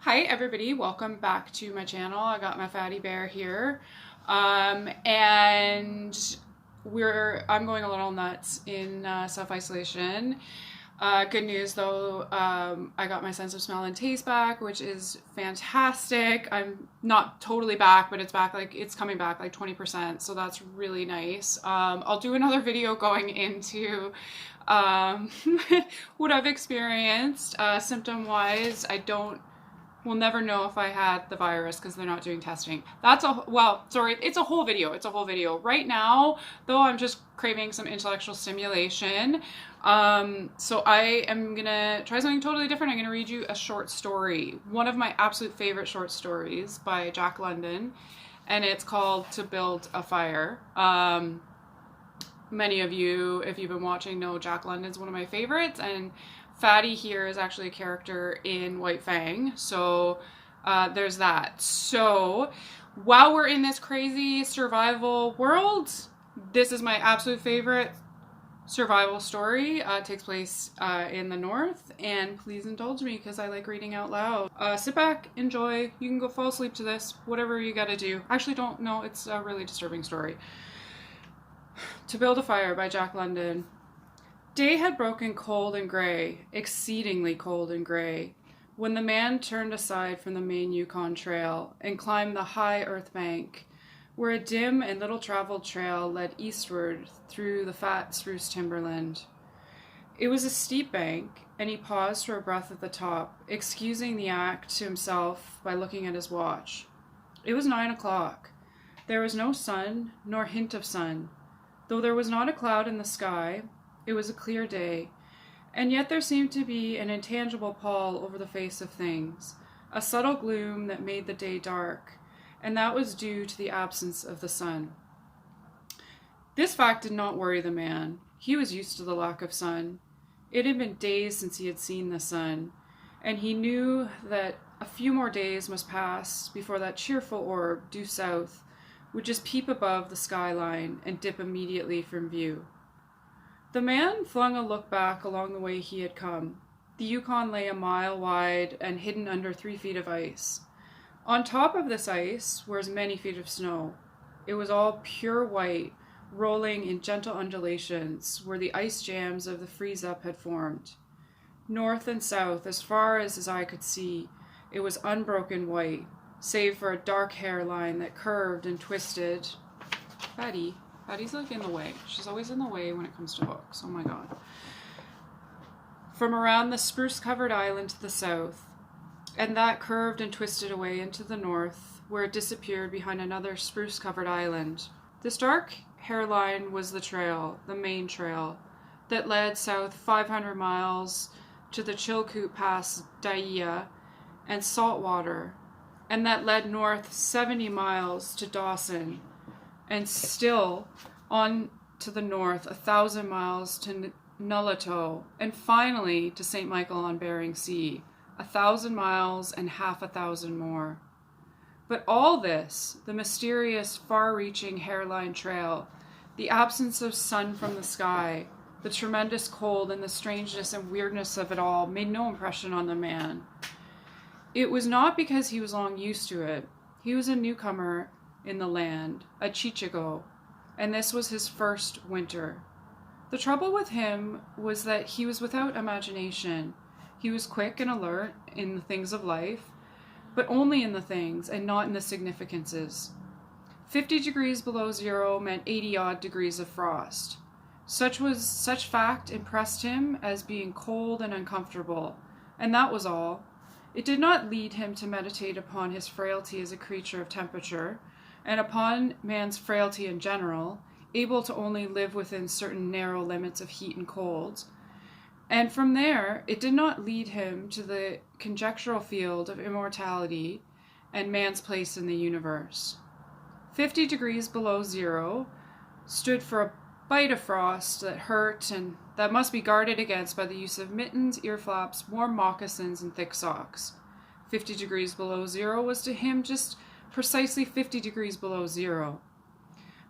Hi everybody, welcome back to my channel. I got my fatty bear here. And I'm going a little nuts in self-isolation. Good news though, I got my sense of smell and taste back, which is fantastic. I'm not totally back, but it's back, like it's coming back like 20%, so that's really nice. I'll do another video going into what I've experienced symptom-wise. We'll never know if I had the virus because they're not doing testing. It's a whole video. It's a whole video. Right now, though, I'm just craving some intellectual stimulation. So I am gonna try something totally different. I'm gonna read you a short story. One of my absolute favorite short stories by Jack London, and it's called To Build a Fire. Many of you, if you've been watching, know Jack London's one of my favorites, and Fatty here is actually a character in White Fang, so there's that. So while we're in this crazy survival world, this is my absolute favorite survival story. It takes place in the north, and please indulge me because I like reading out loud. Sit back, enjoy. You can go fall asleep to this, whatever you gotta do. Actually, don't know. It's a really disturbing story. To Build a Fire by Jack London. Day had broken cold and gray, exceedingly cold and gray, when the man turned aside from the main Yukon Trail and climbed the high earth bank, where a dim and little-traveled trail led eastward through the fat spruce timberland. It was a steep bank, and he paused for a breath at the top, excusing the act to himself by looking at his watch. It was 9 o'clock. There was no sun, nor hint of sun. Though there was not a cloud in the sky, it was a clear day, and yet there seemed to be an intangible pall over the face of things, a subtle gloom that made the day dark, and that was due to the absence of the sun. This fact did not worry the man. He was used to the lack of sun. It had been days since he had seen the sun, and he knew that a few more days must pass before that cheerful orb, due south, would just peep above the skyline and dip immediately from view. The man flung a look back along the way he had come. The Yukon lay a mile wide and hidden under 3 feet of ice. On top of this ice were as many feet of snow. It was all pure white, rolling in gentle undulations where the ice jams of the freeze-up had formed. North and south, as far as his eye could see, it was unbroken white, save for a dark hairline that curved and twisted. Patty's like in the way. She's always in the way when it comes to books. Oh my god. From around the spruce-covered island to the south, and that curved and twisted away into the north, where it disappeared behind another spruce-covered island. This dark hairline was the trail, the main trail, that led south 500 miles to the Chilkoot Pass Daiya and Saltwater, and that led north 70 miles to Dawson, and still on to the north 1,000 miles to Nulato, and finally to St. Michael on Bering Sea, 1,000 miles and half 1,000 more. But all this, the mysterious, far-reaching hairline trail, the absence of sun from the sky, the tremendous cold and the strangeness and weirdness of it all made no impression on the man. It was not because he was long used to it. He was a newcomer in the land, a Chichago, and this was his first winter. The trouble with him was that he was without imagination. He was quick and alert in the things of life, but only in the things and not in the significances. 50 degrees below zero meant 80-odd degrees of frost. Such fact impressed him as being cold and uncomfortable, and that was all. It did not lead him to meditate upon his frailty as a creature of temperature, and upon man's frailty in general, able to only live within certain narrow limits of heat and cold. And from there, it did not lead him to the conjectural field of immortality and man's place in the universe. 50 degrees below zero stood for a bite of frost that hurt and that must be guarded against by the use of mittens, ear flaps, warm moccasins, and thick socks. 50 degrees below zero was to him just precisely 50 degrees below zero.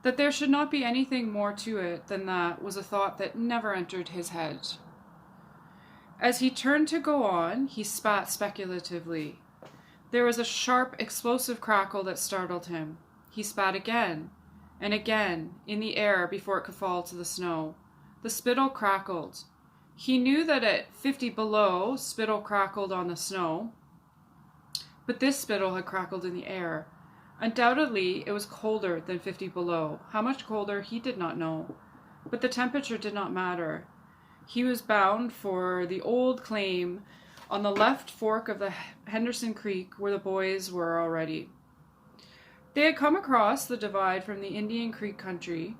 That there should not be anything more to it than that was a thought that never entered his head. As he turned to go on, he spat speculatively. There was a sharp, explosive crackle that startled him. He spat again, and again, in the air before it could fall to the snow. The spittle crackled. He knew that at 50 below, spittle crackled on the snow, but this spittle had crackled in the air. Undoubtedly, it was colder than 50 below. How much colder, he did not know, but the temperature did not matter. He was bound for the old claim on the left fork of the Henderson Creek where the boys were already. They had come across the divide from the Indian Creek country,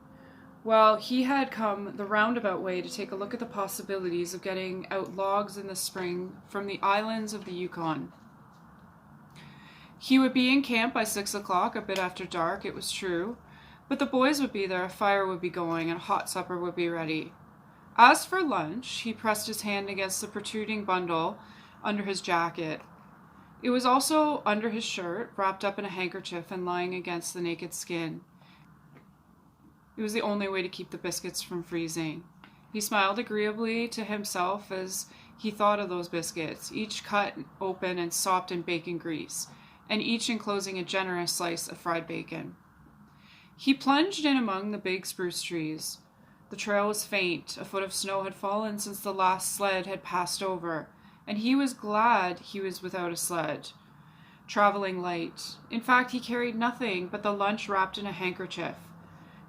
while he had come the roundabout way to take a look at the possibilities of getting out logs in the spring from the islands of the Yukon. He would be in camp by 6 o'clock, a bit after dark, it was true, but the boys would be there, a fire would be going, and a hot supper would be ready. As for lunch, he pressed his hand against the protruding bundle under his jacket. It was also under his shirt, wrapped up in a handkerchief and lying against the naked skin. It was the only way to keep the biscuits from freezing. He smiled agreeably to himself as he thought of those biscuits, each cut open and sopped in bacon grease, and each enclosing a generous slice of fried bacon. He plunged in among the big spruce trees. The trail was faint. A foot of snow had fallen since the last sled had passed over, and he was glad he was without a sled, traveling light. In fact, he carried nothing but the lunch wrapped in a handkerchief.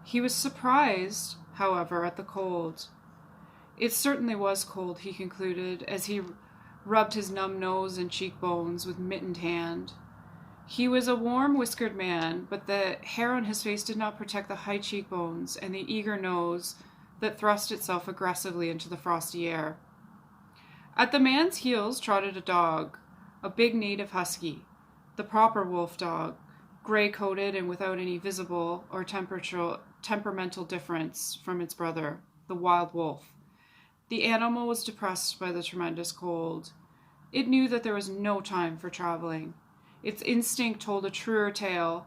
He was surprised, however, at the cold. It certainly was cold, he concluded, as he rubbed his numb nose and cheekbones with mittened hand. He was a warm, whiskered man, but the hair on his face did not protect the high cheekbones and the eager nose that thrust itself aggressively into the frosty air. At the man's heels trotted a dog, a big native husky, the proper wolf dog, gray-coated and without any visible or temperamental difference from its brother, the wild wolf. The animal was depressed by the tremendous cold. It knew that there was no time for traveling. Its instinct told a truer tale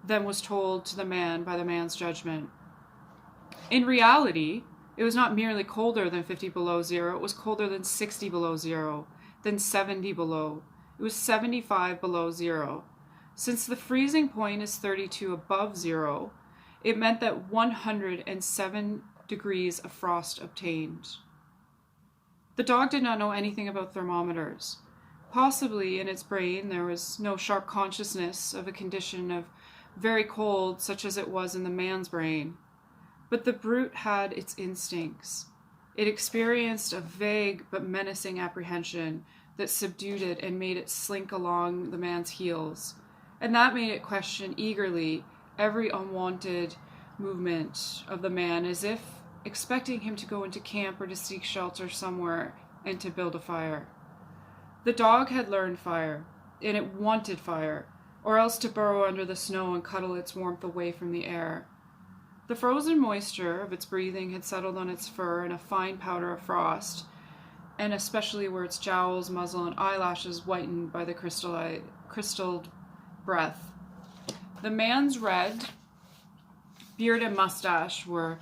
than was told to the man by the man's judgment. In reality, it was not merely colder than 50 below zero, it was colder than 60 below zero, then 70 below. It was 75 below zero. Since the freezing point is 32 above zero, it meant that 107 degrees of frost obtained. The dog did not know anything about thermometers. Possibly in its brain there was no sharp consciousness of a condition of very cold such as it was in the man's brain. But the brute had its instincts. It experienced a vague but menacing apprehension that subdued it and made it slink along the man's heels, and that made it question eagerly every unwanted movement of the man, as if expecting him to go into camp or to seek shelter somewhere and to build a fire. The dog had learned fire, and it wanted fire, or else to burrow under the snow and cuddle its warmth away from the air. The frozen moisture of its breathing had settled on its fur in a fine powder of frost, and especially where its jowls, muzzle, and eyelashes whitened by the crystalled breath. The man's red beard and mustache were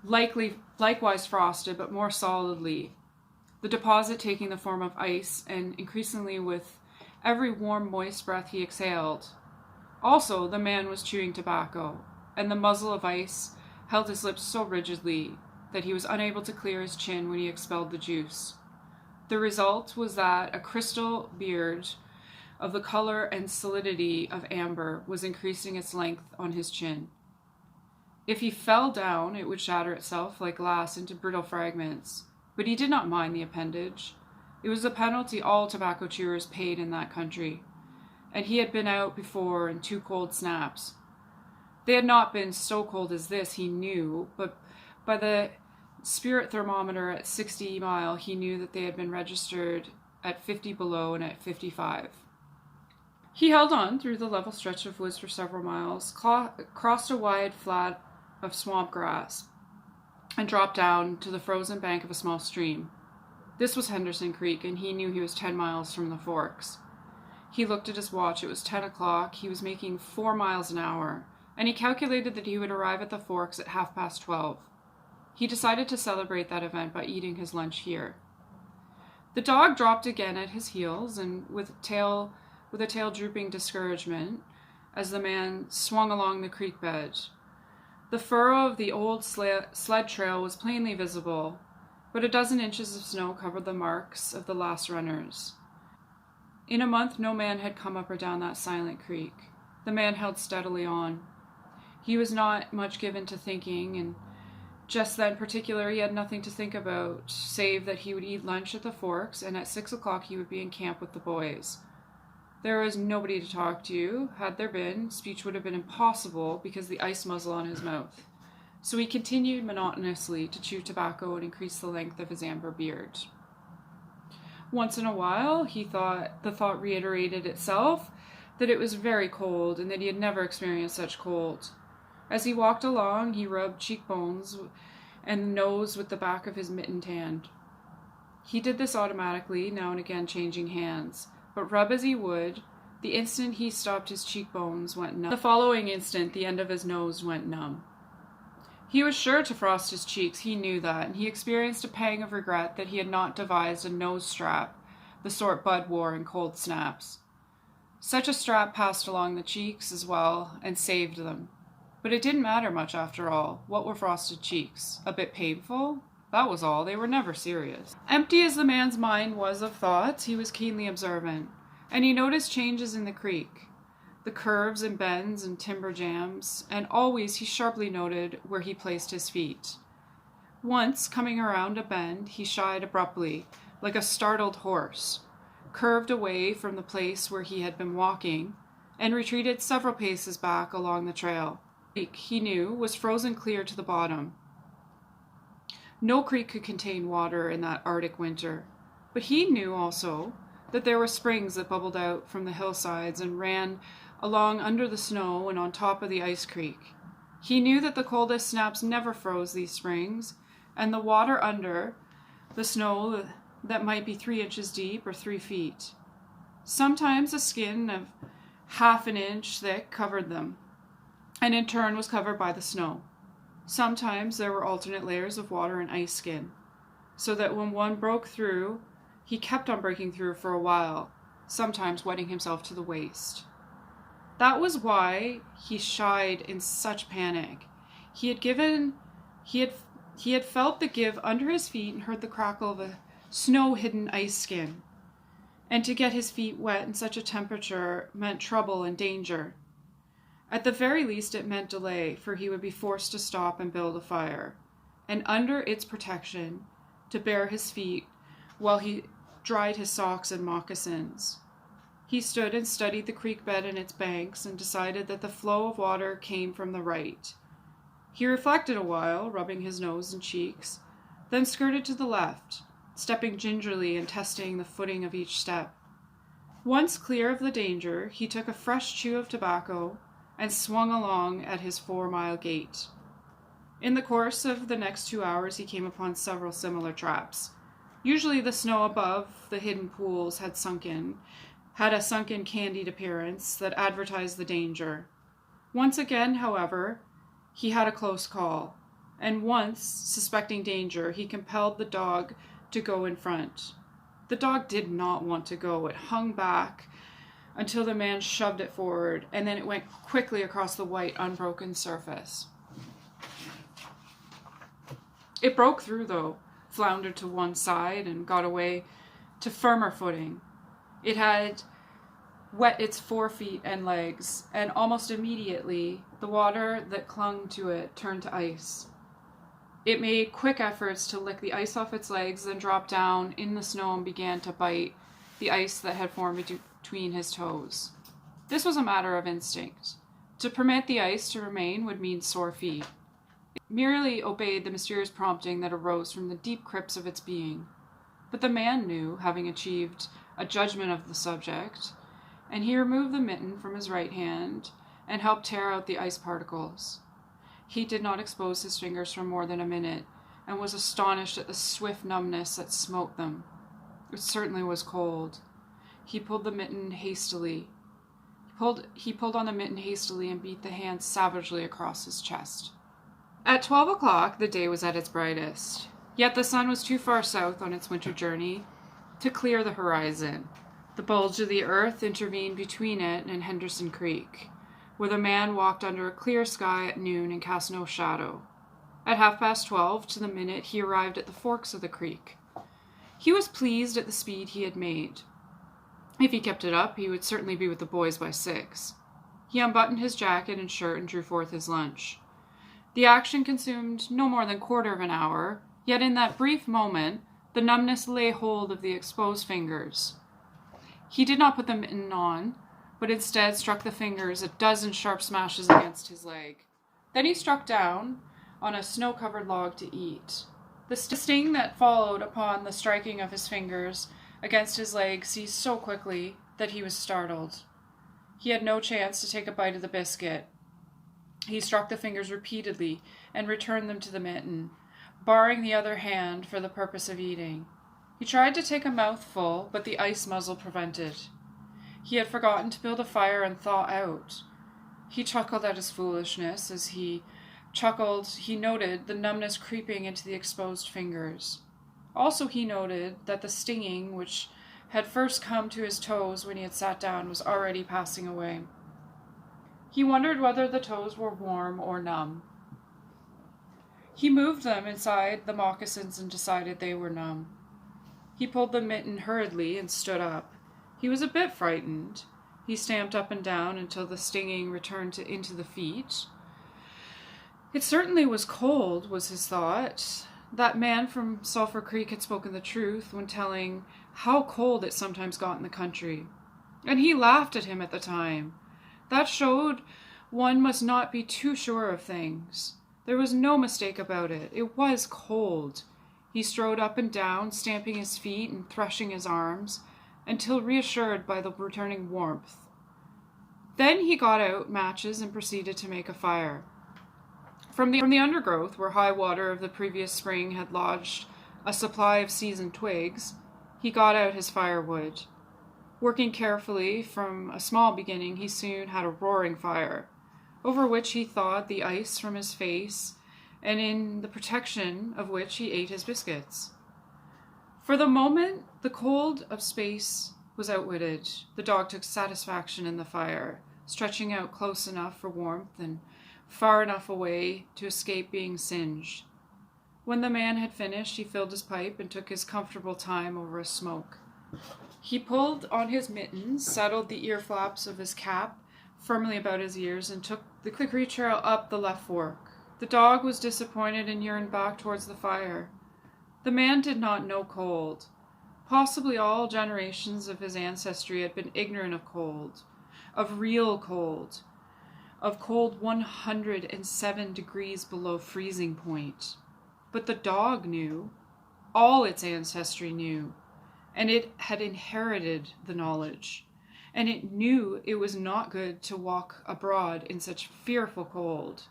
likewise frosted, but more solidly, the deposit taking the form of ice, and increasingly with every warm, moist breath he exhaled. Also, the man was chewing tobacco, and the muzzle of ice held his lips so rigidly that he was unable to clear his chin when he expelled the juice. The result was that a crystal beard of the color and solidity of amber was increasing its length on his chin. If he fell down, it would shatter itself like glass into brittle fragments, but he did not mind the appendage. It was a penalty all tobacco chewers paid in that country, and he had been out before in 2 cold snaps. They had not been so cold as this, he knew, but by the spirit thermometer at 60 mile, he knew that they had been registered at 50 below and at 55. He held on through the level stretch of woods for several miles, crossed a wide flat of swamp grass, and dropped down to the frozen bank of a small stream. This was Henderson Creek, and he knew he was 10 miles from the forks. He looked at his watch. It was 10 o'clock. He was making 4 miles an hour, and he calculated that he would arrive at the forks at 12:30. He decided to celebrate that event by eating his lunch here. The dog dropped again at his heels, and with with a tail drooping discouragement, as the man swung along the creek bed. The furrow of the old sled trail was plainly visible, but a dozen inches of snow covered the marks of the last runners. In a month, no man had come up or down that silent creek. The man held steadily on. He was not much given to thinking, and just then particular he had nothing to think about, save that he would eat lunch at the Forks, and at 6 o'clock he would be in camp with the boys. There was nobody to talk to. Had there been, speech would have been impossible because of the ice muzzle on his mouth. So he continued monotonously to chew tobacco and increase the length of his amber beard. Once in a while, the thought reiterated itself that it was very cold and that he had never experienced such cold. As he walked along, he rubbed cheekbones and nose with the back of his mittened hand. He did this automatically, now and again changing hands. But rub as he would, the instant he stopped his cheekbones went numb. The following instant, the end of his nose went numb. He was sure to frost his cheeks, he knew that, and he experienced a pang of regret that he had not devised a nose strap, the sort Bud wore in cold snaps. Such a strap passed along the cheeks as well, and saved them. But it didn't matter much after all. What were frosted cheeks? A bit painful? That was all. They were never serious. Empty as the man's mind was of thoughts, he was keenly observant, and he noticed changes in the creek, the curves and bends and timber jams, and always he sharply noted where he placed his feet. Once, coming around a bend, he shied abruptly, like a startled horse, curved away from the place where he had been walking, and retreated several paces back along the trail. The creek, he knew, was frozen clear to the bottom. No creek could contain water in that Arctic winter, but he knew also that there were springs that bubbled out from the hillsides and ran along under the snow and on top of the ice creek. He knew that the coldest snaps never froze these springs, and the water under the snow that might be 3 inches deep or 3 feet. Sometimes a skin of half an inch thick covered them, and in turn was covered by the snow. Sometimes there were alternate layers of water and ice skin, so that when one broke through, he kept on breaking through for a while, sometimes wetting himself to the waist. That was why he shied in such panic. He had felt the give under his feet and heard the crackle of a snow-hidden ice skin. And to get his feet wet in such a temperature meant trouble and danger. At the very least, it meant delay, for he would be forced to stop and build a fire, and under its protection, to bare his feet while he dried his socks and moccasins. He stood and studied the creek bed and its banks, and decided that the flow of water came from the right. He reflected a while, rubbing his nose and cheeks, then skirted to the left, stepping gingerly and testing the footing of each step. Once clear of the danger, he took a fresh chew of tobacco and swung along at his 4-mile gait. In the course of the next 2 hours, he came upon several similar traps. Usually the snow above the hidden pools had a sunken candied appearance that advertised the danger. Once again, however, he had a close call, and once, suspecting danger, he compelled the dog to go in front. The dog did not want to go. It hung back until the man shoved it forward, and then it went quickly across the white, unbroken surface. It broke through, though, floundered to one side, and got away to firmer footing. It had wet its 4 feet and legs, and almost immediately the water that clung to it turned to ice. It made quick efforts to lick the ice off its legs, then dropped down in the snow and began to bite the ice that had formed between his toes. This was a matter of instinct. To permit the ice to remain would mean sore feet. It merely obeyed the mysterious prompting that arose from the deep crypts of its being. But the man knew, having achieved a judgment of the subject, and he removed the mitten from his right hand and helped tear out the ice particles. He did not expose his fingers for more than a minute, and was astonished at the swift numbness that smote them. It certainly was cold. He pulled the mitten hastily. He pulled on the mitten hastily and beat the hand savagely across his chest. At 12 o'clock, the day was at its brightest. Yet the sun was too far south on its winter journey to clear the horizon. The bulge of the earth intervened between it and Henderson Creek, where the man walked under a clear sky at noon and cast no shadow. At 12:30 to the minute, he arrived at the forks of the creek. He was pleased at the speed he had made. If he kept it up, he would certainly be with the boys by 6. He unbuttoned his jacket and shirt and drew forth his lunch. The action consumed no more than 1/4 of an hour, yet in that brief moment, the numbness lay hold of the exposed fingers. He did not put the mitten on, but instead struck the fingers a dozen sharp smashes against his leg. Then he struck down on a snow-covered log to eat. The sting that followed upon the striking of his fingers against his leg ceased so quickly that he was startled. He had no chance to take a bite of the biscuit. He struck the fingers repeatedly and returned them to the mitten, barring the other hand for the purpose of eating. He tried to take a mouthful, but the ice muzzle prevented. He had forgotten to build a fire and thaw out. He chuckled at his foolishness. As he chuckled, he noted the numbness creeping into the exposed fingers. Also, he noted that the stinging, which had first come to his toes when he had sat down, was already passing away. He wondered whether the toes were warm or numb. He moved them inside the moccasins and decided they were numb. He pulled the mitten hurriedly and stood up. He was a bit frightened. He stamped up and down until the stinging returned into the feet. It certainly was cold, was his thought. That man from Sulphur Creek had spoken the truth when telling how cold it sometimes got in the country. And he laughed at him at the time. That showed one must not be too sure of things. There was no mistake about it. It was cold. He strode up and down, stamping his feet and threshing his arms, until reassured by the returning warmth. Then he got out matches and proceeded to make a fire. From the undergrowth, where high water of the previous spring had lodged a supply of seasoned twigs, he got out his firewood. Working carefully from a small beginning, he soon had a roaring fire, over which he thawed the ice from his face, and in the protection of which he ate his biscuits. For the moment, the cold of space was outwitted. The dog took satisfaction in the fire, stretching out close enough for warmth and far enough away to escape being singed. When the man had finished, he filled his pipe and took his comfortable time over a smoke. He pulled on his mittens, settled the ear flaps of his cap firmly about his ears, and took the creek trail up the left fork. The dog was disappointed and yearned back towards the fire. The man did not know cold. Possibly all generations of his ancestry had been ignorant of cold, of real cold, of cold 107 degrees below freezing point. But the dog knew. All its ancestry knew. And it had inherited the knowledge. And it knew it was not good to walk abroad in such fearful cold.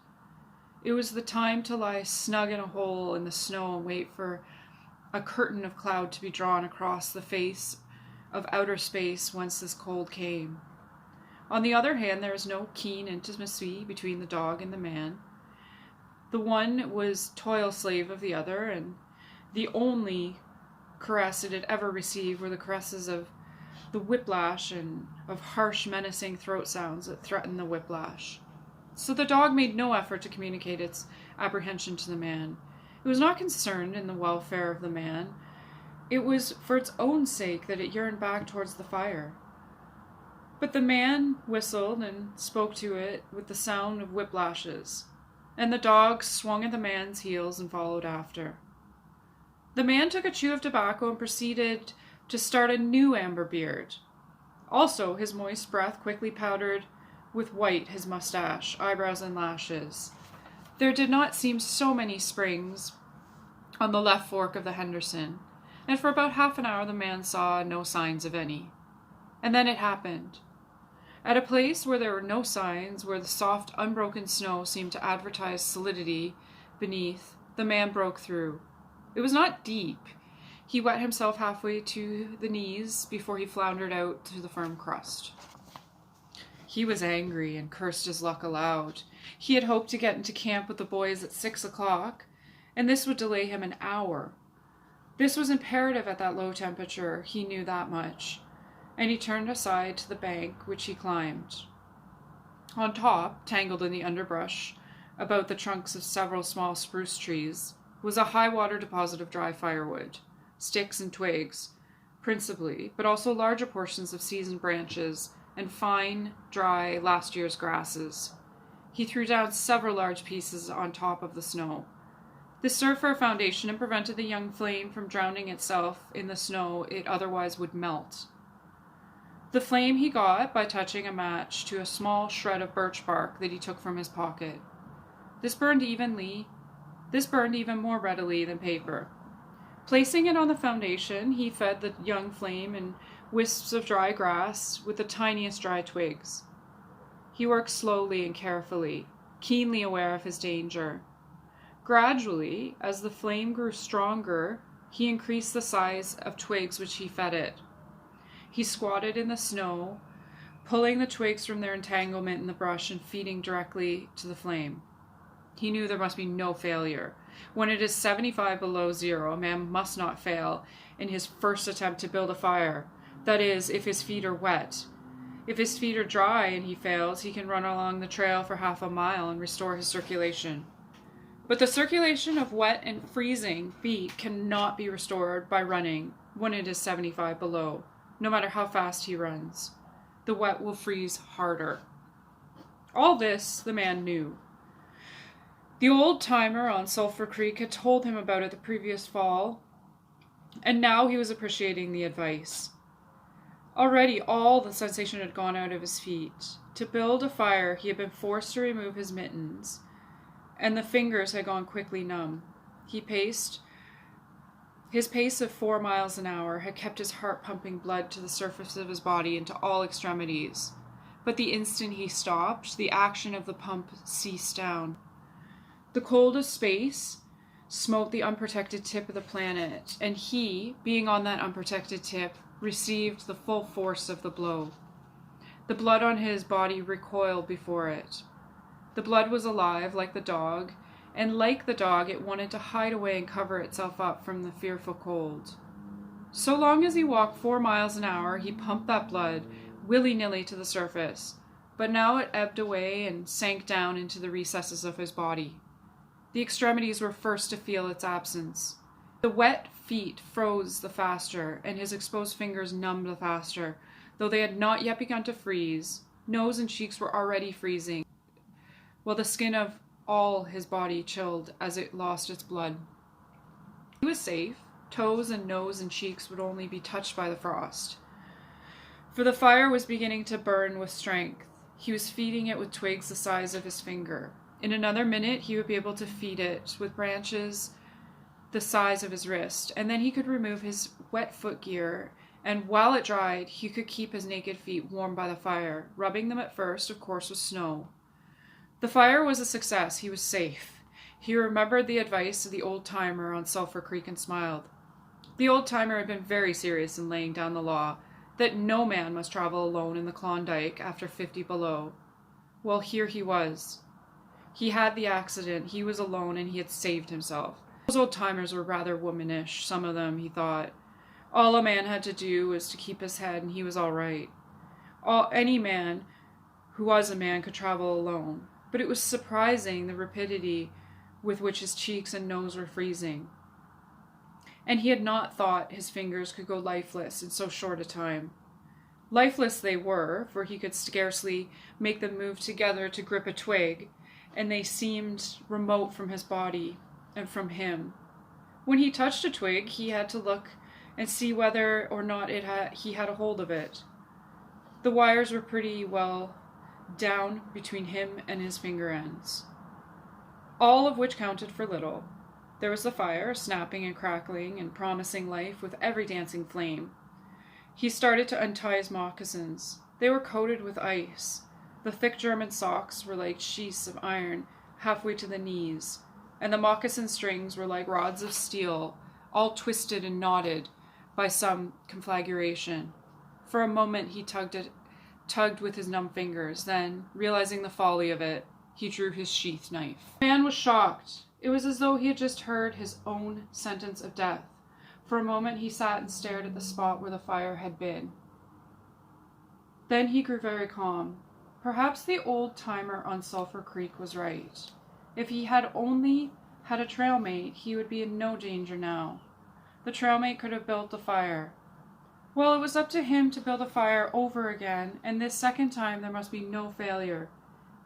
It was the time to lie snug in a hole in the snow and wait for a curtain of cloud to be drawn across the face of outer space whence this cold came. On the other hand, there was no keen intimacy between the dog and the man. The one was toil slave of the other, and the only caress it had ever received were the caresses of the whiplash and of harsh, menacing throat sounds that threatened the whiplash. So the dog made no effort to communicate its apprehension to the man. It was not concerned in the welfare of the man. It was for its own sake that it yearned back towards the fire. But the man whistled and spoke to it with the sound of whiplashes, and the dog swung at the man's heels and followed after. The man took a chew of tobacco and proceeded to start a new amber beard. Also, his moist breath quickly powdered with white his mustache, eyebrows, and lashes. There did not seem so many springs on the left fork of the Henderson, and for about half an hour the man saw no signs of any. And then it happened. At a place where there were no signs, where the soft, unbroken snow seemed to advertise solidity beneath, the man broke through. It was not deep. He wet himself halfway to the knees before he floundered out to the firm crust. He was angry and cursed his luck aloud. He had hoped to get into camp with the boys at 6 o'clock, and this would delay him an hour. This was imperative at that low temperature, he knew that much. and he turned aside to the bank, which he climbed. On top, tangled in the underbrush, about the trunks of several small spruce trees, was a high-water deposit of dry firewood, sticks and twigs, principally, but also larger portions of seasoned branches and fine, dry, last year's grasses. He threw down several large pieces on top of the snow. This served for a foundation and prevented the young flame from drowning itself in the snow it otherwise would melt. The flame he got by touching a match to a small shred of birch bark that he took from his pocket. This burned even more readily than paper. Placing it on the foundation, he fed the young flame in wisps of dry grass with the tiniest dry twigs. He worked slowly and carefully, keenly aware of his danger. Gradually, as the flame grew stronger, he increased the size of twigs which he fed it. He squatted in the snow, pulling the twigs from their entanglement in the brush and feeding directly to the flame. He knew there must be no failure. When it is 75 below zero, a man must not fail in his first attempt to build a fire. That is, if his feet are wet. If his feet are dry and he fails, he can run along the trail for half a mile and restore his circulation. But the circulation of wet and freezing feet cannot be restored by running when it is 75 below, no matter how fast he runs. The wet will freeze harder. All this the man knew. The old timer on Sulphur Creek had told him about it the previous fall, and now he was appreciating the advice. Already all the sensation had gone out of his feet. To build a fire, he had been forced to remove his mittens, and the fingers had gone quickly numb. His pace of 4 miles an hour had kept his heart pumping blood to the surface of his body into all extremities. But the instant he stopped, the action of the pump ceased down. The coldest space smote the unprotected tip of the planet, and he, being on that unprotected tip, received the full force of the blow. The blood on his body recoiled before it. The blood was alive, like the dog, and like the dog, it wanted to hide away and cover itself up from the fearful cold. So long as he walked 4 miles an hour, he pumped that blood willy-nilly to the surface, but now it ebbed away and sank down into the recesses of his body. The extremities were first to feel its absence. The wet feet froze the faster, and his exposed fingers numbed the faster, though they had not yet begun to freeze. Nose and cheeks were already freezing, while the skin of all his body chilled as it lost its blood. He was safe. Toes and nose and cheeks would only be touched by the frost, for the fire was beginning to burn with strength. He was feeding it with twigs the size of his finger. In another minute, he would be able to feed it with branches the size of his wrist, and then he could remove his wet footgear, and while it dried, he could keep his naked feet warm by the fire, rubbing them at first, of course, with snow. The fire was a success. He was safe. He remembered the advice of the old-timer on Sulphur Creek and smiled. The old-timer had been very serious in laying down the law that no man must travel alone in the Klondike after 50 below. Well, here he was. He had the accident, he was alone, and he had saved himself. Those old-timers were rather womanish, some of them, he thought. All a man had to do was to keep his head, and he was all right. Any man who was a man could travel alone, but it was surprising the rapidity with which his cheeks and nose were freezing. And he had not thought his fingers could go lifeless in so short a time. Lifeless they were, for he could scarcely make them move together to grip a twig, and they seemed remote from his body and from him. When he touched a twig, he had to look and see whether or not he had a hold of it. The wires were pretty well down between him and his finger ends, all of which counted for little. There was the fire, snapping and crackling and promising life with every dancing flame. He started to untie his moccasins. They were coated with ice. The thick German socks were like sheaths of iron halfway to the knees, and the moccasin strings were like rods of steel, all twisted and knotted by some conflagration. For a moment he tugged with his numb fingers, then, realizing the folly of it, he drew his sheath knife. The man was shocked. It was as though he had just heard his own sentence of death. For a moment he sat and stared at the spot where the fire had been. Then he grew very calm. Perhaps the old-timer on Sulphur Creek was right. If he had only had a trail mate, he would be in no danger now. The trail mate could have built the fire. Well, it was up to him to build a fire over again, and this second time there must be no failure.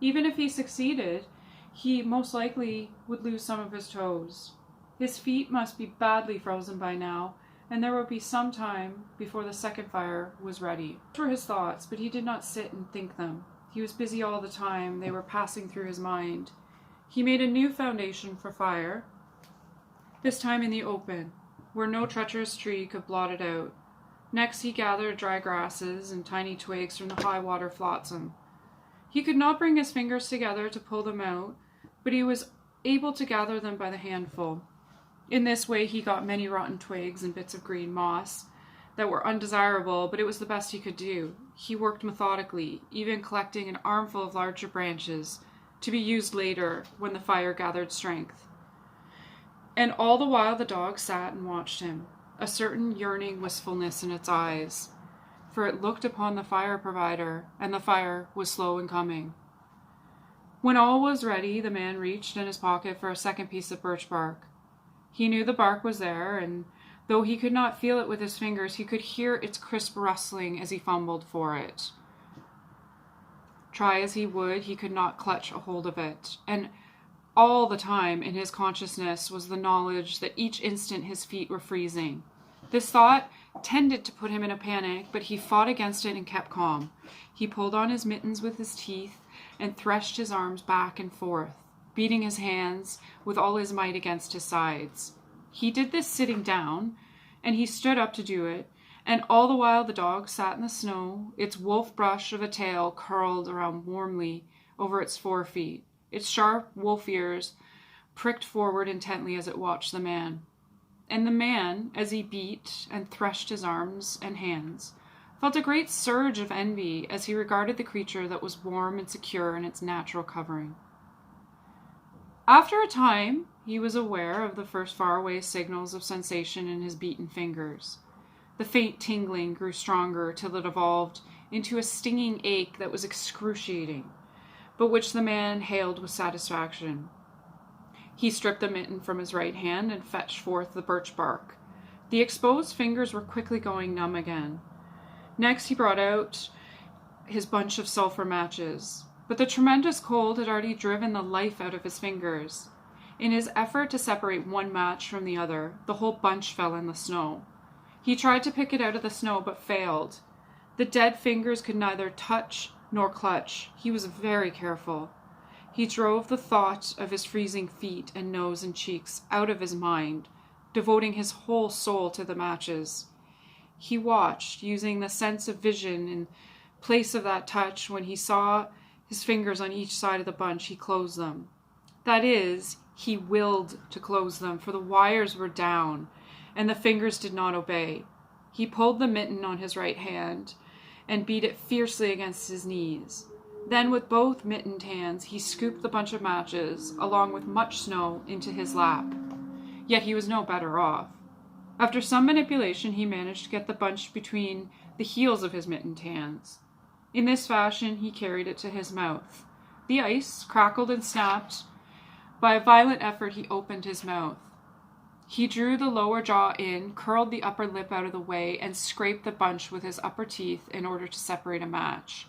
Even if he succeeded, he most likely would lose some of his toes. His feet must be badly frozen by now, and there would be some time before the second fire was ready. Those were his thoughts, but he did not sit and think them. He was busy all the time. They were passing through his mind. He made a new foundation for fire, this time in the open, where no treacherous tree could blot it out. Next he gathered dry grasses and tiny twigs from the high water flotsam. He could not bring his fingers together to pull them out, but he was able to gather them by the handful. In this way he got many rotten twigs and bits of green moss that were undesirable, but it was the best he could do. He worked methodically, even collecting an armful of larger branches to be used later when the fire gathered strength. And all the while the dog sat and watched him, a certain yearning wistfulness in its eyes, for it looked upon the fire provider, and the fire was slow in coming. When all was ready, the man reached in his pocket for a second piece of birch bark. He knew the bark was there, and though he could not feel it with his fingers, he could hear its crisp rustling as he fumbled for it. Try as he would, he could not clutch a hold of it, and all the time in his consciousness was the knowledge that each instant his feet were freezing. This thought tended to put him in a panic, but he fought against it and kept calm. He pulled on his mittens with his teeth and threshed his arms back and forth, beating his hands with all his might against his sides. He did this sitting down, and he stood up to do it, and all the while the dog sat in the snow, its wolf brush of a tail curled around warmly over its forefeet. Its sharp wolf ears pricked forward intently as it watched the man. And the man, as he beat and threshed his arms and hands, felt a great surge of envy as he regarded the creature that was warm and secure in its natural covering. After a time, he was aware of the first faraway signals of sensation in his beaten fingers. The faint tingling grew stronger till it evolved into a stinging ache that was excruciating, but which the man hailed with satisfaction. He stripped the mitten from his right hand and fetched forth the birch bark. The exposed fingers were quickly going numb again. Next he brought out his bunch of sulphur matches, but the tremendous cold had already driven the life out of his fingers. In his effort to separate one match from the other, the whole bunch fell in the snow. He tried to pick it out of the snow, but failed. The dead fingers could neither touch nor clutch. He was very careful. He drove the thought of his freezing feet and nose and cheeks out of his mind, devoting his whole soul to the matches. He watched, using the sense of vision in place of that touch. When he saw his fingers on each side of the bunch, he closed them. That is, he willed to close them, for the wires were down, and the fingers did not obey. He pulled the mitten on his right hand and beat it fiercely against his knees. Then with both mittened hands he scooped the bunch of matches, along with much snow, into his lap. Yet he was no better off. After some manipulation he managed to get the bunch between the heels of his mittened hands. In this fashion he carried it to his mouth. The ice crackled and snapped. By a violent effort he opened his mouth. He drew the lower jaw in, curled the upper lip out of the way, and scraped the bunch with his upper teeth in order to separate a match.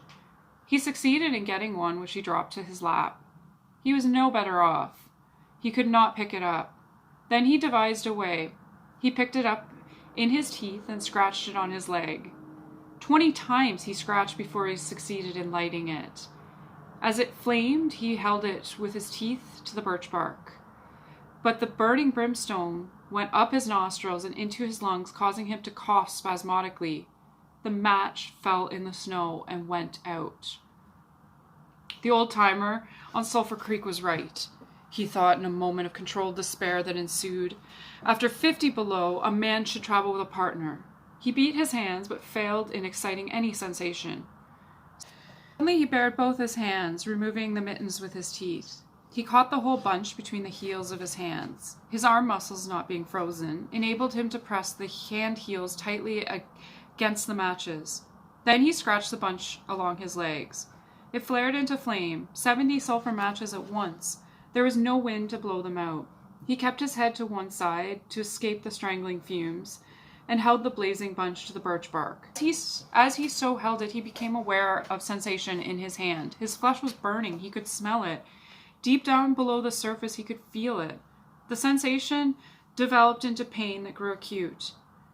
He succeeded in getting one, which he dropped to his lap. He was no better off. He could not pick it up. Then he devised a way. He picked it up in his teeth and scratched it on his leg. 20 times he scratched before he succeeded in lighting it. As it flamed, he held it with his teeth to the birch bark. But the burning brimstone went up his nostrils and into his lungs, causing him to cough spasmodically. The match fell in the snow and went out. The old-timer on Sulphur Creek was right, he thought in a moment of controlled despair that ensued. After 50 below, a man should travel with a partner. He beat his hands, but failed in exciting any sensation. Suddenly he bared both his hands, removing the mittens with his teeth. He caught the whole bunch between the heels of his hands. His arm muscles, not being frozen, enabled him to press the hand heels tightly against the matches. Then he scratched the bunch along his legs. It flared into flame, 70 sulfur matches at once. There was no wind to blow them out. He kept his head to one side to escape the strangling fumes, and held the blazing bunch to the birch bark. As he so held it, he became aware of sensation in his hand. His flesh was burning. He could smell it. Deep down below the surface, he could feel it. The sensation developed into pain that grew acute.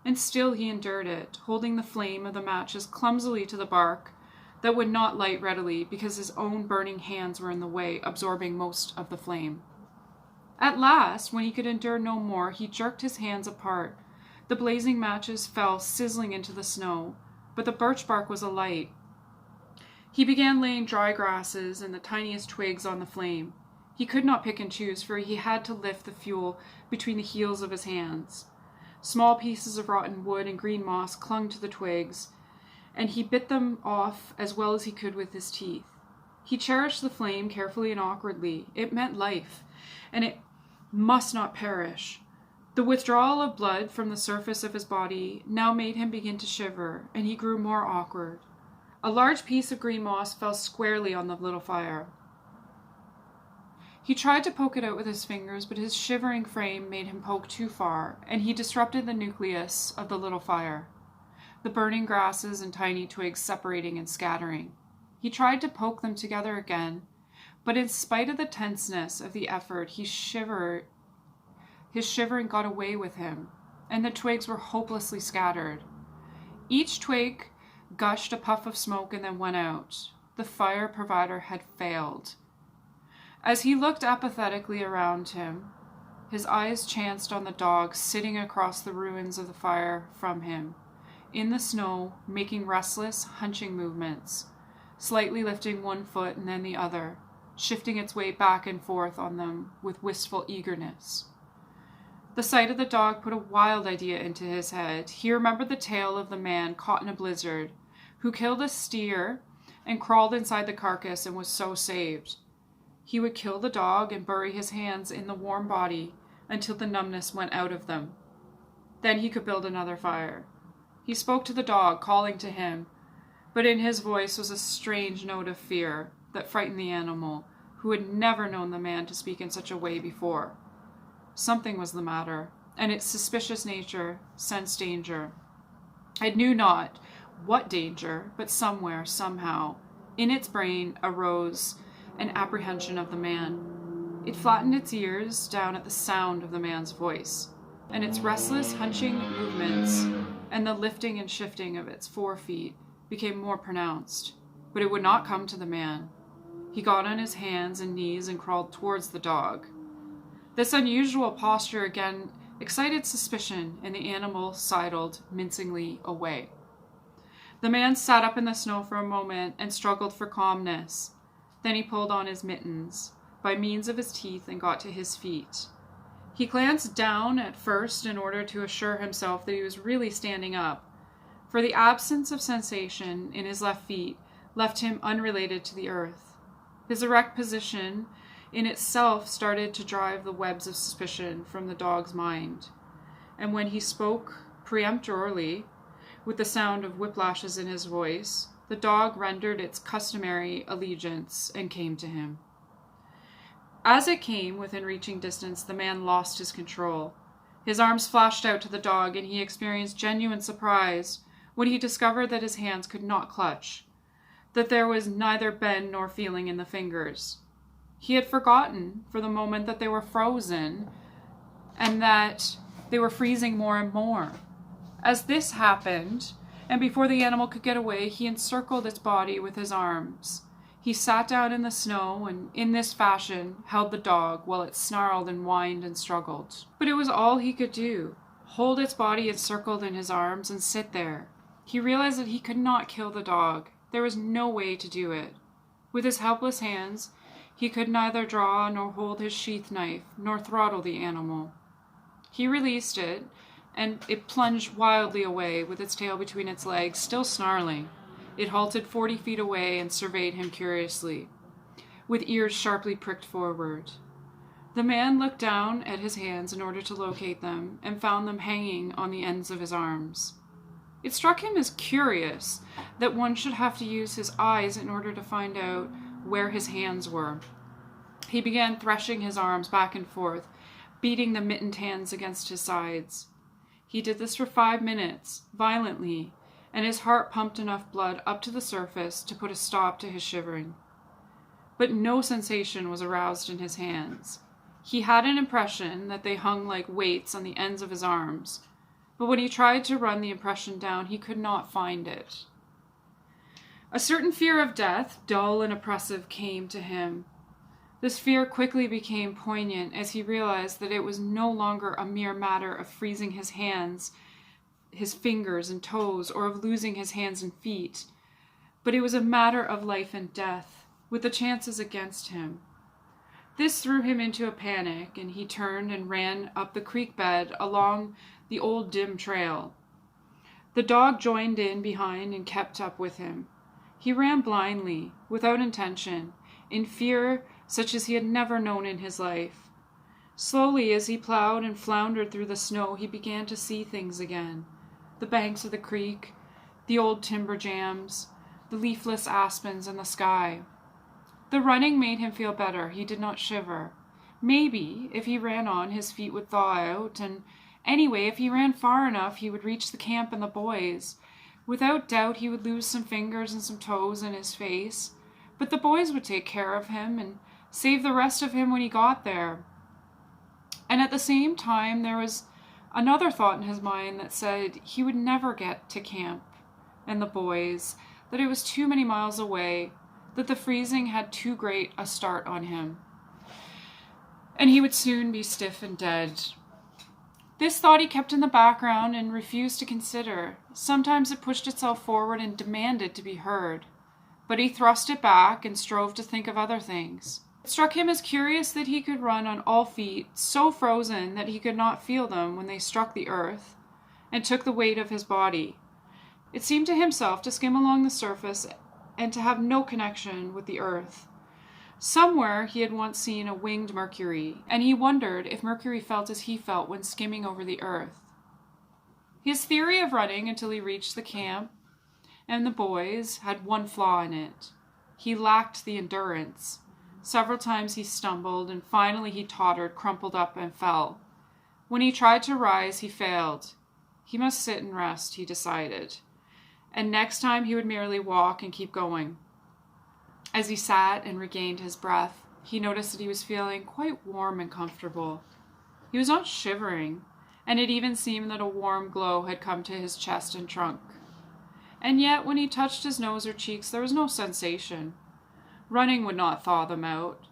And still he endured it, holding the flame of the matches clumsily to the bark that would not light readily because his own burning hands were in the way, absorbing most of the flame. At last, when he could endure no more, he jerked his hands apart. The blazing matches fell sizzling into the snow, but the birch bark was alight. He began laying dry grasses and the tiniest twigs on the flame. He could not pick and choose, for he had to lift the fuel between the heels of his hands. Small pieces of rotten wood and green moss clung to the twigs, and he bit them off as well as he could with his teeth. He cherished the flame carefully and awkwardly. It meant life, and it must not perish. The withdrawal of blood from the surface of his body now made him begin to shiver, and he grew more awkward. A large piece of green moss fell squarely on the little fire. He tried to poke it out with his fingers, but his shivering frame made him poke too far, and he disrupted the nucleus of the little fire, the burning grasses and tiny twigs separating and scattering. He tried to poke them together again, but in spite of the tenseness of the effort, his shivering got away with him, and the twigs were hopelessly scattered. Each twig gushed a puff of smoke and then went out. The fire provider had failed. As he looked apathetically around him, his eyes chanced on the dog sitting across the ruins of the fire from him, in the snow, making restless, hunching movements, slightly lifting one foot and then the other, shifting its weight back and forth on them with wistful eagerness. The sight of the dog put a wild idea into his head. He remembered the tale of the man caught in a blizzard, who killed a steer and crawled inside the carcass and was so saved. He would kill the dog and bury his hands in the warm body until the numbness went out of them. Then he could build another fire. He spoke to the dog, calling to him, but in his voice was a strange note of fear that frightened the animal, who had never known the man to speak in such a way before. Something was the matter, and its suspicious nature sensed danger. It knew not what danger, but somewhere, somehow, in its brain arose an apprehension of the man. It flattened its ears down at the sound of the man's voice, and its restless, hunching movements and the lifting and shifting of its 4 feet became more pronounced. But it would not come to the man. He got on his hands and knees and crawled towards the dog. This unusual posture again excited suspicion, and the animal sidled mincingly away. The man sat up in the snow for a moment and struggled for calmness. Then he pulled on his mittens by means of his teeth and got to his feet. He glanced down at first in order to assure himself that he was really standing up, for the absence of sensation in his left feet left him unrelated to the earth. His erect position in itself started to drive the webs of suspicion from the dog's mind, and when he spoke peremptorily, with the sound of whiplashes in his voice, the dog rendered its customary allegiance and came to him. As it came within reaching distance, the man lost his control. His arms flashed out to the dog, and he experienced genuine surprise when he discovered that his hands could not clutch, that there was neither bend nor feeling in the fingers. He had forgotten for the moment that they were frozen and that they were freezing more and more. As this happened, and before the animal could get away, he encircled its body with his arms. He sat down in the snow and, in this fashion, held the dog while it snarled and whined and struggled. But it was all he could do, hold its body encircled in his arms and sit there. He realized that he could not kill the dog. There was no way to do it. With his helpless hands, he could neither draw nor hold his sheath knife, nor throttle the animal. He released it, and it plunged wildly away with its tail between its legs, still snarling. It halted 40 feet away and surveyed him curiously, with ears sharply pricked forward. The man looked down at his hands in order to locate them, and found them hanging on the ends of his arms. It struck him as curious that one should have to use his eyes in order to find out where his hands were. He began threshing his arms back and forth, beating the mittened hands against his sides. He did this for 5 minutes, violently, and his heart pumped enough blood up to the surface to put a stop to his shivering. But no sensation was aroused in his hands. He had an impression that they hung like weights on the ends of his arms, but when he tried to run the impression down, he could not find it. A certain fear of death, dull and oppressive, came to him. This fear quickly became poignant as he realized that it was no longer a mere matter of freezing his hands, his fingers and toes, or of losing his hands and feet, but it was a matter of life and death, with the chances against him. This threw him into a panic, and he turned and ran up the creek bed along the old dim trail. The dog joined in behind and kept up with him. He ran blindly, without intention, in fear such as he had never known in his life. Slowly, as he plowed and floundered through the snow, he began to see things again. The banks of the creek, the old timber jams, the leafless aspens and the sky. The running made him feel better. He did not shiver. Maybe, if he ran on, his feet would thaw out, and anyway, if he ran far enough, he would reach the camp and the boys. Without doubt, he would lose some fingers and some toes in his face, but the boys would take care of him and save the rest of him when he got there. And at the same time, there was another thought in his mind that said he would never get to camp and the boys, that it was too many miles away, that the freezing had too great a start on him, and he would soon be stiff and dead. This thought he kept in the background and refused to consider. Sometimes it pushed itself forward and demanded to be heard, but he thrust it back and strove to think of other things. It struck him as curious that he could run on all feet, so frozen that he could not feel them when they struck the earth and took the weight of his body. It seemed to himself to skim along the surface and to have no connection with the earth. Somewhere he had once seen a winged Mercury, and he wondered if Mercury felt as he felt when skimming over the earth. His theory of running until he reached the camp and the boys had one flaw in it. He lacked the endurance. Several times he stumbled, and finally he tottered, crumpled up, and fell. When he tried to rise, he failed. He must sit and rest, he decided, and next time he would merely walk and keep going. As he sat and regained his breath, he noticed that he was feeling quite warm and comfortable. He was not shivering, and it even seemed that a warm glow had come to his chest and trunk. And yet, when he touched his nose or cheeks, there was no sensation. Running would not thaw them out,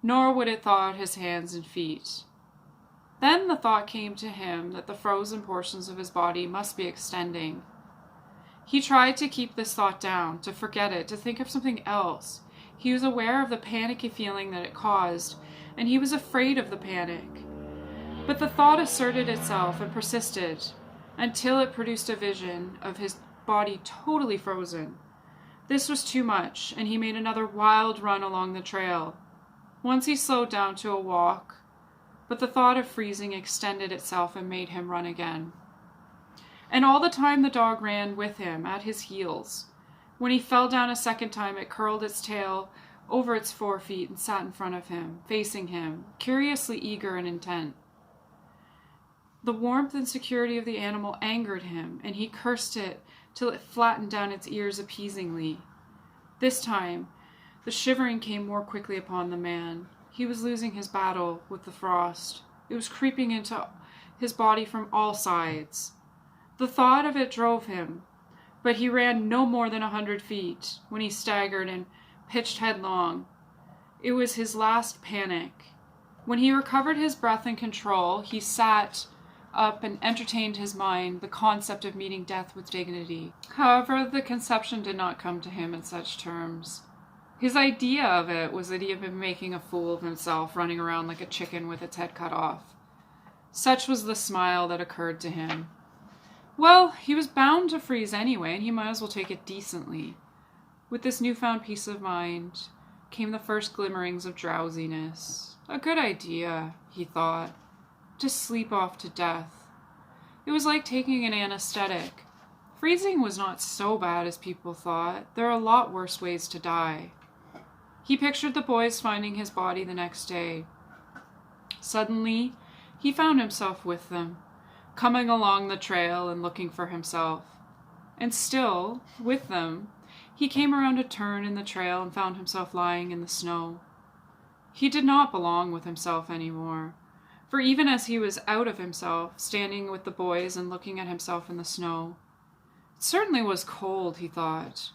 nor would it thaw out his hands and feet. Then the thought came to him that the frozen portions of his body must be extending. He tried to keep this thought down, to forget it, to think of something else. He was aware of the panicky feeling that it caused, and he was afraid of the panic. But the thought asserted itself and persisted until it produced a vision of his body totally frozen. This was too much, and he made another wild run along the trail. Once he slowed down to a walk, but the thought of freezing extended itself and made him run again. And all the time the dog ran with him, at his heels. When he fell down a second time, it curled its tail over its 4 feet and sat in front of him, facing him, curiously eager and intent. The warmth and security of the animal angered him, and he cursed it till it flattened down its ears appeasingly. This time, the shivering came more quickly upon the man. He was losing his battle with the frost. It was creeping into his body from all sides. The thought of it drove him, but he ran no more than 100 feet when he staggered and pitched headlong. It was his last panic. When he recovered his breath and control, he sat up and entertained his mind the concept of meeting death with dignity. However, the conception did not come to him in such terms. His idea of it was that he had been making a fool of himself, running around like a chicken with its head cut off. Such was the smile that occurred to him. Well, he was bound to freeze anyway, and he might as well take it decently. With this newfound peace of mind came the first glimmerings of drowsiness. A good idea, he thought, to sleep off to death. It was like taking an anesthetic. Freezing was not so bad as people thought. There are a lot worse ways to die. He pictured the boys finding his body the next day. Suddenly, he found himself with them, coming along the trail and looking for himself. And still, with them, he came around a turn in the trail and found himself lying in the snow. He did not belong with himself anymore, for even as he was out of himself, standing with the boys and looking at himself in the snow, it certainly was cold, he thought.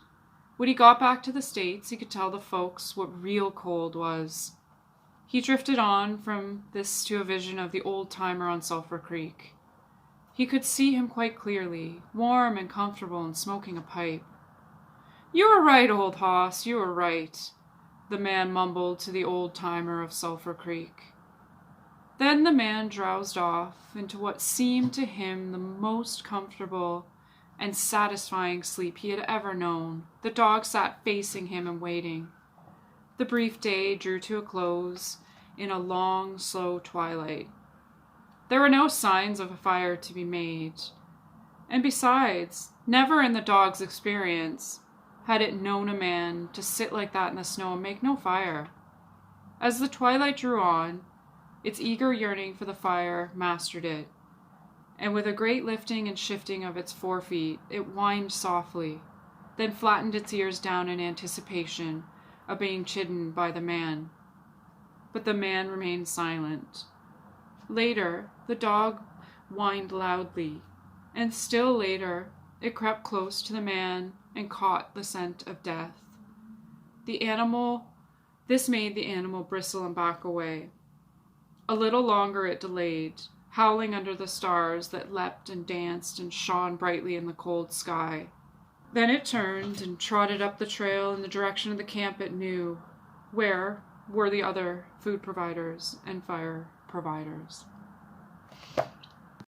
When he got back to the States, he could tell the folks what real cold was. He drifted on from this to a vision of the old-timer on Sulphur Creek. He could see him quite clearly, warm and comfortable and smoking a pipe. "You were right, old hoss, you were right," the man mumbled to the old-timer of Sulphur Creek. Then the man drowsed off into what seemed to him the most comfortable and satisfying sleep he had ever known. The dog sat facing him and waiting. The brief day drew to a close in a long, slow twilight. There were no signs of a fire to be made. And besides, never in the dog's experience had it known a man to sit like that in the snow and make no fire. As the twilight drew on, its eager yearning for the fire mastered it, and with a great lifting and shifting of its forefeet, it whined softly, then flattened its ears down in anticipation of being chidden by the man. But the man remained silent. Later, the dog whined loudly, and still later, it crept close to the man and caught the scent of death. This made the animal bristle and back away. A little longer it delayed, howling under the stars that leapt and danced and shone brightly in the cold sky. Then it turned and trotted up the trail in the direction of the camp it knew, where were the other food providers and fire providers.